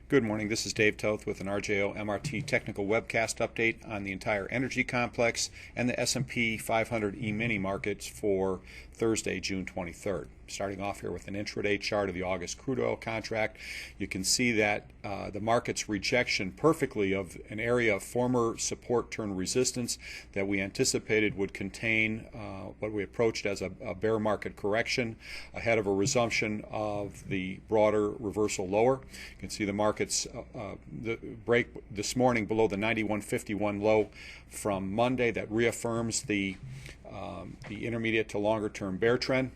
Good morning. This is Dave Toth with an RJO MRT Technical Webcast update on the entire energy complex and the S&P 500 E-mini markets for Thursday, June 23rd. Starting off here with an intraday chart of the August crude oil contract, you can see that the market's rejection perfectly of an area of former support turn resistance that we anticipated would contain what we approached as a bear market correction ahead of a resumption of the broader reversal lower. You can see the market's break this morning below the 91.51 low from Monday that reaffirms the intermediate to longer term bear trend.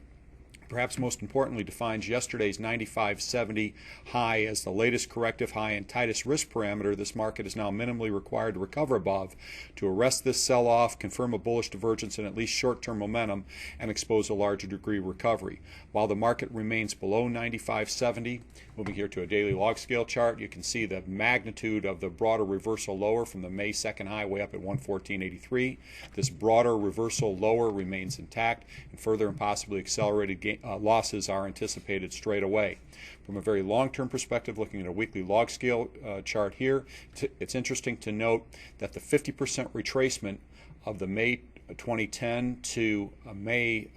Perhaps most importantly, defines yesterday's 95.70 high as the latest corrective high and tightest risk parameter this market is now minimally required to recover above to arrest this sell-off, confirm a bullish divergence in at least short-term momentum, and expose a larger degree of recovery. While the market remains below 95.70, moving here to a daily log scale chart, you can see the magnitude of the broader reversal lower from the May 2nd high way up at 114.83. This broader reversal lower remains intact, and further and possibly accelerated losses are anticipated straight away. From a very long-term perspective, looking at a weekly log scale chart here, it's interesting to note that the 50% retracement of the May 2010 to May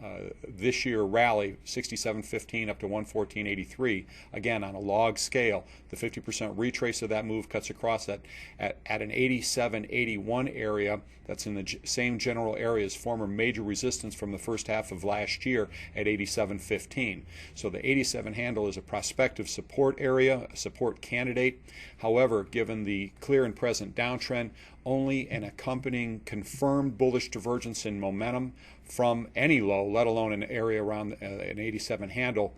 this year rally, 67.15 up to 114.83. Again, on a log scale, the 50% retrace of that move cuts across at an 87.81 area. That's in the same general area as former major resistance from the first half of last year at 87.15. So the 87 handle is a prospective support area, a support candidate. However, given the clear and present downtrend, only an accompanying confirmed bullish divergence in momentum from any low, let alone an area around an 87 handle,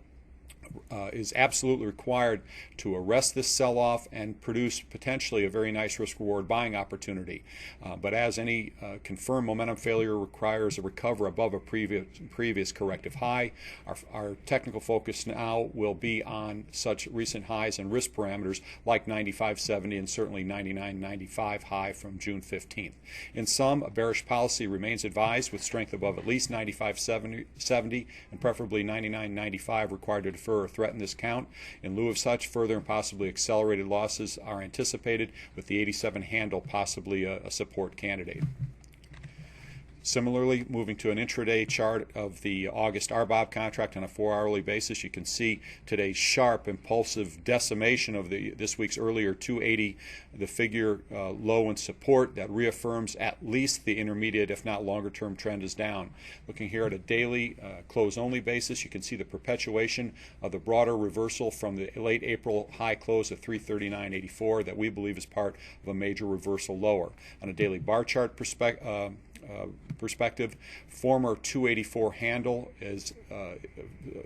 is absolutely required to arrest this sell-off and produce potentially a very nice risk-reward buying opportunity. But as any confirmed momentum failure requires a recovery above a previous corrective high, our technical focus now will be on such recent highs and risk parameters like 95.70 and certainly 99.95 high from June 15th. In sum, a bearish policy remains advised with strength above at least 95.70 and preferably 99.95 required to defer or threaten this count. In lieu of such, further and possibly accelerated losses are anticipated, with the 87 handle possibly a support candidate. Similarly, moving to an intraday chart of the August RBOB contract on a 4-hourly basis, you can see today's sharp, impulsive decimation of this week's earlier 280, the figure low in support that reaffirms at least the intermediate, if not longer-term trend is down. Looking here at a daily close-only basis, you can see the perpetuation of the broader reversal from the late April high close of 339.84 that we believe is part of a major reversal lower. On a daily bar chart perspective, former 284 handle is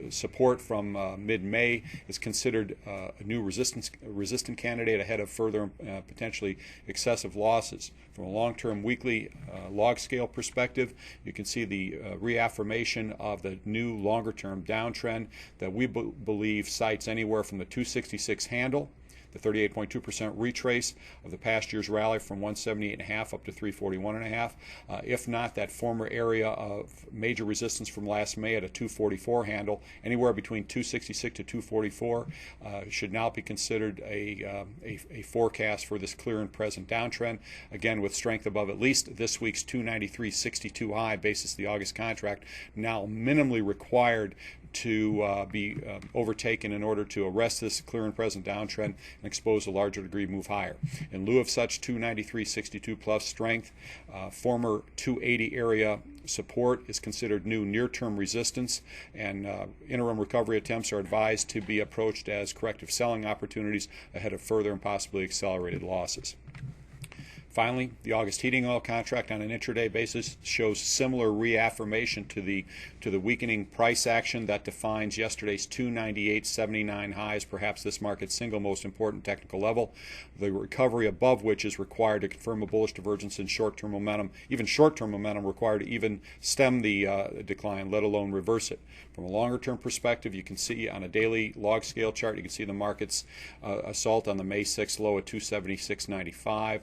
support from mid-May is considered a new resistant candidate ahead of further potentially excessive losses. From a long-term weekly log scale perspective, you can see the reaffirmation of the new longer-term downtrend that we believe cites anywhere from the 266 handle, the 38.2% retrace of the past year's rally from 178.5 up to 341.5. If not, that former area of major resistance from last May at a 244 handle, anywhere between 266 to 244, should now be considered a forecast for this clear and present downtrend. Again, with strength above at least this week's 293.62 high, basis the August contract, now minimally required to be overtaken in order to arrest this clear and present downtrend and expose a larger degree move higher. In lieu of such 293.62 plus strength, former 280 area support is considered new near-term resistance, and interim recovery attempts are advised to be approached as corrective selling opportunities ahead of further and possibly accelerated losses. Finally, the August heating oil contract on an intraday basis shows similar reaffirmation to the weakening price action that defines yesterday's 298.79 high as perhaps this market's single most important technical level, the recovery above which is required to confirm a bullish divergence in short-term momentum, even short-term momentum required to even stem the decline, let alone reverse it. From a longer-term perspective, you can see on a daily log scale chart, you can see the market's assault on the May 6th low at 276.95.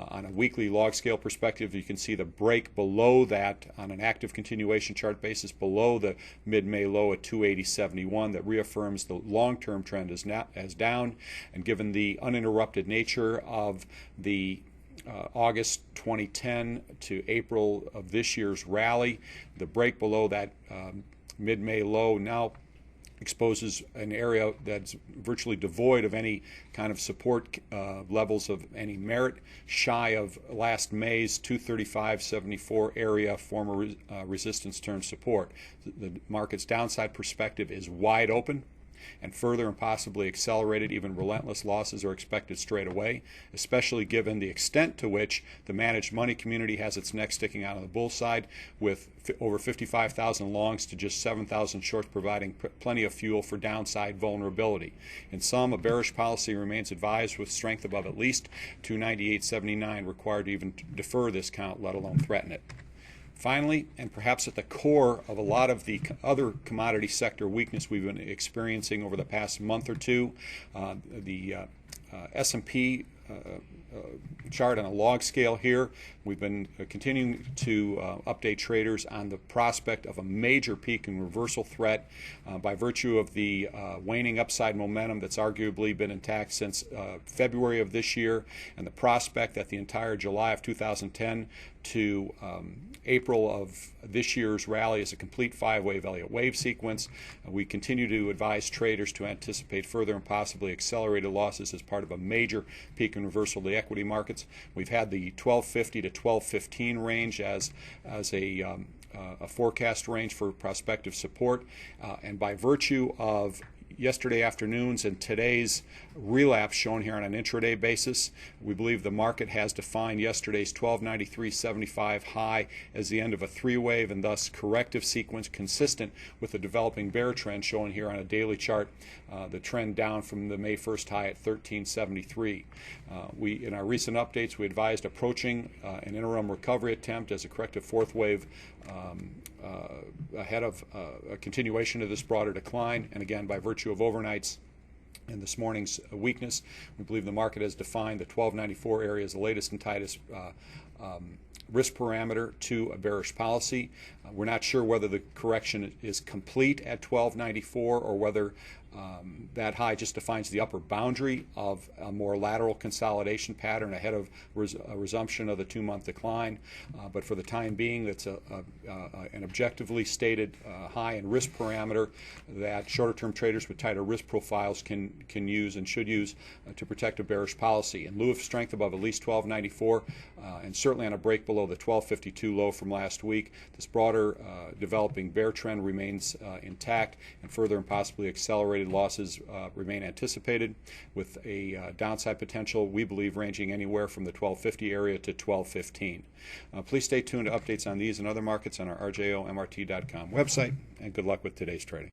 On a weekly log scale perspective, you can see the break below that on an active continuation chart basis, below the mid-May low at 280.71, that reaffirms the long-term trend as down. And given the uninterrupted nature of the August 2010 to April of this year's rally, the break below that mid-May low now exposes an area that's virtually devoid of any kind of support levels of any merit, shy of last May's 235.74 area, former resistance term support. The market's downside perspective is wide open, and further and possibly accelerated, even relentless losses are expected straight away, especially given the extent to which the managed money community has its neck sticking out on the bull side, with over 55,000 longs to just 7,000 shorts, providing plenty of fuel for downside vulnerability. In sum, a bearish policy remains advised, with strength above at least 298.79 required to even defer this count, let alone threaten it. Finally, and perhaps at the core of a lot of the other commodity sector weakness we've been experiencing over the past month or two, the S&P chart on a log scale here, we've been continuing to update traders on the prospect of a major peak and reversal threat by virtue of the waning upside momentum that's arguably been intact since February of this year, and the prospect that the entire July of 2010 to April of this year's rally is a complete five-wave Elliott wave sequence. We continue to advise traders to anticipate further and possibly accelerated losses as part of a major peak and reversal of the equity markets. We've had the 1250 to 1215 range as a forecast range for prospective support, and by virtue of yesterday afternoon's and today's relapse shown here on an intraday basis, we believe the market has defined yesterday's 1293.75 high as the end of a three-wave and thus corrective sequence consistent with the developing bear trend shown here on a daily chart, the trend down from the May 1st high at 1373. In our recent updates, we advised approaching an interim recovery attempt as a corrective fourth wave ahead of a continuation of this broader decline, and again, by virtue of overnights and this morning's weakness, we believe the market has defined the 1294 area as the latest and tightest risk parameter to a bearish policy. We're not sure whether the correction is complete at 1294 or whether that high just defines the upper boundary of a more lateral consolidation pattern ahead of a resumption of the two-month decline. But for the time being, that's an objectively stated high and risk parameter that shorter-term traders with tighter risk profiles can use and should use to protect a bearish policy. In lieu of strength above at least 1294, and certainly on a break below the 1252 low from last week, this broader developing bear trend remains intact, and further and possibly accelerated losses remain anticipated, with a downside potential, we believe, ranging anywhere from the 1250 area to 1215. Please stay tuned to updates on these and other markets on our RJOMRT.com website, and good luck with today's trading.